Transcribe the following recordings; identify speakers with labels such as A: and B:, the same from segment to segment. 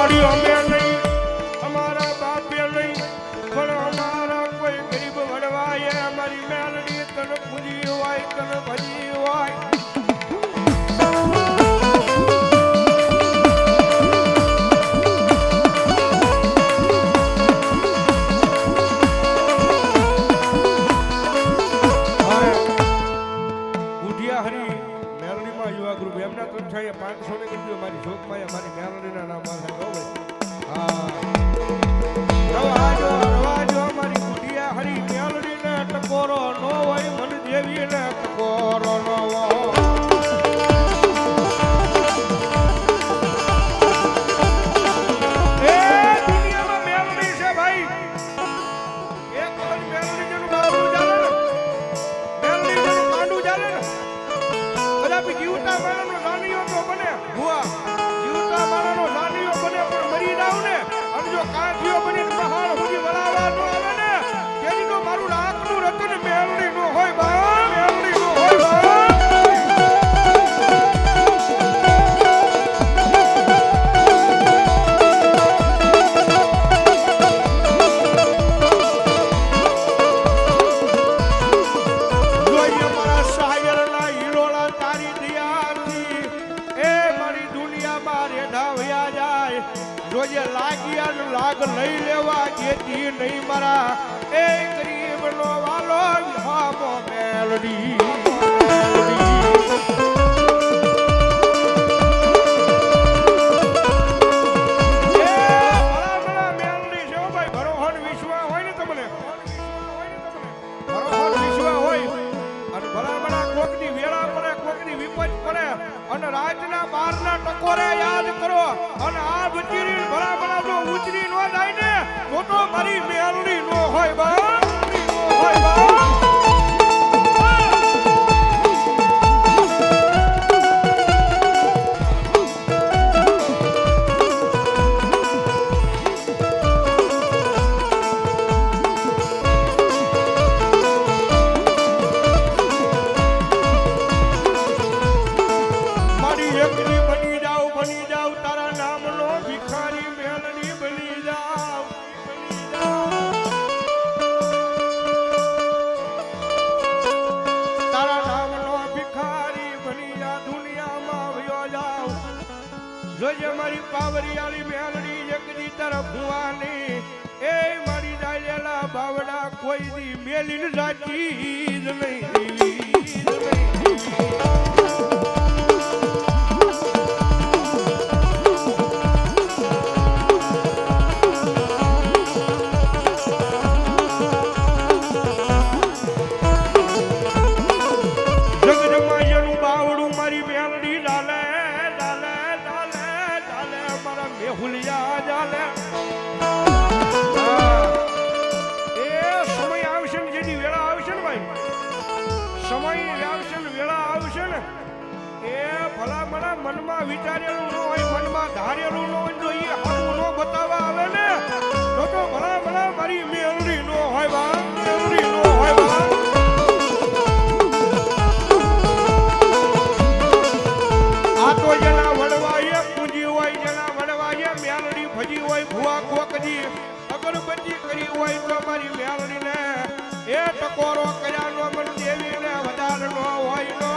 A: મારી અમે નહીં અમારા બાપે નહીં પણ અમારા કોઈ ગરીબ વડવાએ અમારી મેલડી તન પૂજી હોય તન ભજી હોય એમના તો છે 500 ને કીધું મારી જોકમાં અમારી મેલડીના નામ આવે રવાજો મારી ગુડિયા હરી મેલડીને ટકોરો નો હોય મન દેવીને ટકોરો નો હોય એ દુનિયામાં મેલડી છે ભાઈ એક વાર મેલડી જેનું કાંડું ચાલે ને મેલડી જેનું કાંડું ચાલે ને કદાપી જીવતા માણસનો જાનીઓ તો બને ભુવા જીવતા માણસનો જાનીઓ બને પણ મરી જાવ ને અને જો કાંઠીઓ બનીને પહાડ સુધી વળાવા નો આવે ને તેની તો મારું લાખનું રતન મેલડી નો હોય બા મેલડી નો હોય બા રોજે લાગ્યા લાગ લઈ લેવા જેતી નહીં મારા એ ગરીબ નો વાલો હામો મેલડી અને રાજના બારના ટકોરે યાદ કરો અને આ બચીરી ભલા જો ઉતરી નો જાય ને તો મારી મેલડી નો હોય બા હોય બા જોજે મારી પાવરિયાળી મેલડી જગદી તરફ ભુવાની એ મારી દાયેલા બાવડા કોઈ દી મેલીન જાતી જ નહીં હુલિયા જાલે એ સમય આવશે ને જેની વેળા આવશે ને ભાઈ સમય આવશે ને વેળા આવશે ને એ ભલા મના મનમાં વિચારેલું ન હોય મનમાં ધારેલું ન હોય તો એ હારું ન બતાવવા આવે ને તો ભલા મના મારી મેલડી ન હોય બા મેલડી ન હોય બા આ તો જેના વડવાએ પૂંજી હોય જેના મેલડી ભજી હોય ભુવા કોકજી અગરબત્તી કરી હોય તો મારી મેલડીને એ ટકોરો કર્યાનો મન દેવીને વધારનો હોય નો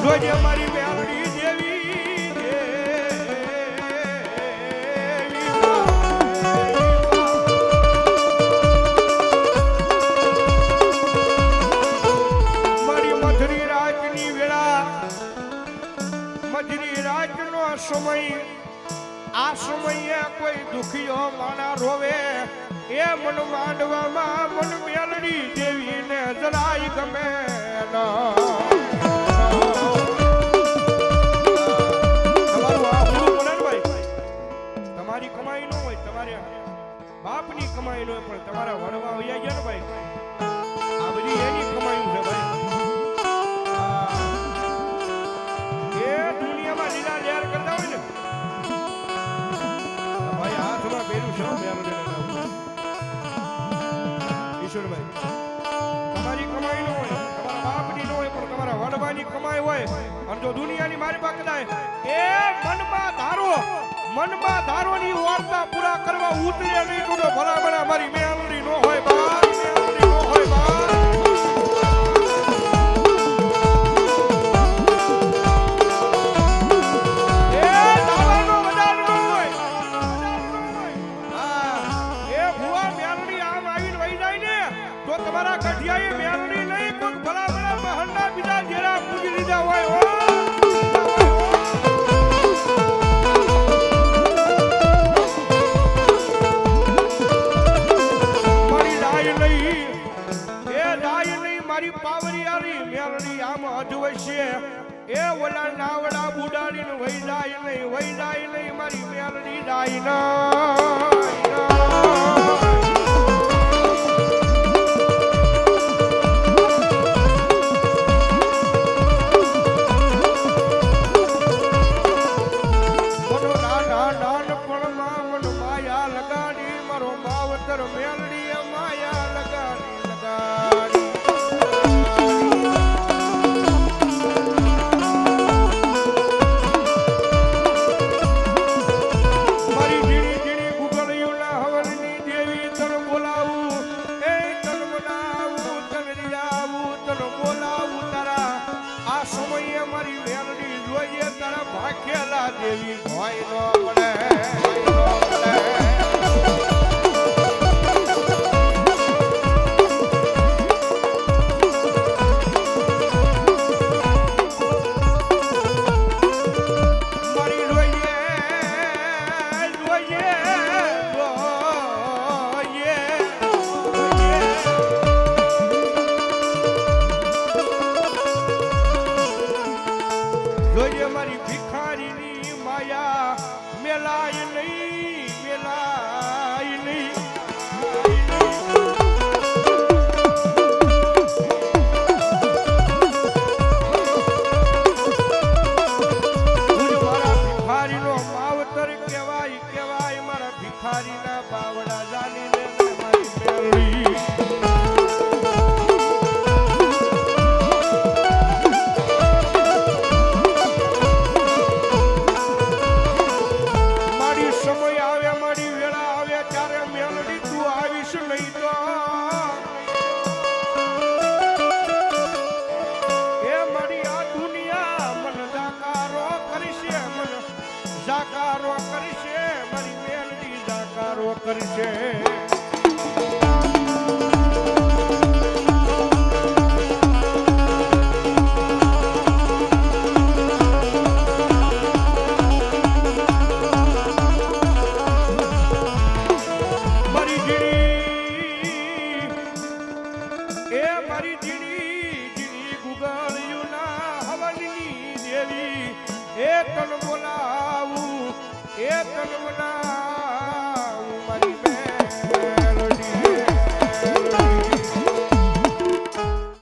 A: જોજે મારી મેલડી દેવી સમય આ સમયે કોઈ દુખિયો માણા રોવે એ મન માંડવામાં મન મેલડી દેવીને જરાય ગમે તમારી કમાઈ ન હોય તમારે બાપની કમાઈ ન હોય પણ તમારા વડવા વૈયા ગયા ને ભાઈ આ બધી એની કમાઈ છે ભાઈ લીલા લેર કરતા હોય ને ભાઈ હાથમાં પહેર્યું છે મેલડીના નામ ઈશ્વરભાઈ તમારી કમાઈ ન હોય તમારા બાપની ન હોય પણ તમારા વડવાની કમાઈ હોય અને જો દુનિયાની મારી પાસે કદાય એ મનમાં ધારોની વાર્તા પૂરા કરવા ઉતરે નહીં તો ભલામણા મારી મેલડી ન હોય બા મેલડી ન હોય બા તમારા કઢિયાએ મેલડી નહીં કોઈ ભલામણા બહારના બીજા જેરા પૂજી લીધા હોય મારી રાય નહીં મારી પાવરિયારી મેલડી આમ અજવશ્ય એ ઓલા નાવડા બુડાડીને વહી જાય નહીં મારી મેલડી રાય ના દેવી ભોય નો પડે જોઈએ મારી ભિખારીની માયા મેલાય નહીં મારા ભિખારીનો માવતર કહેવાય મારા ભિખારીના બાવડા જાની લે મારી મેલડી સમય આવે મારી વેળા આવે ત્યારે મેલડી તું આવીશ નહીં તો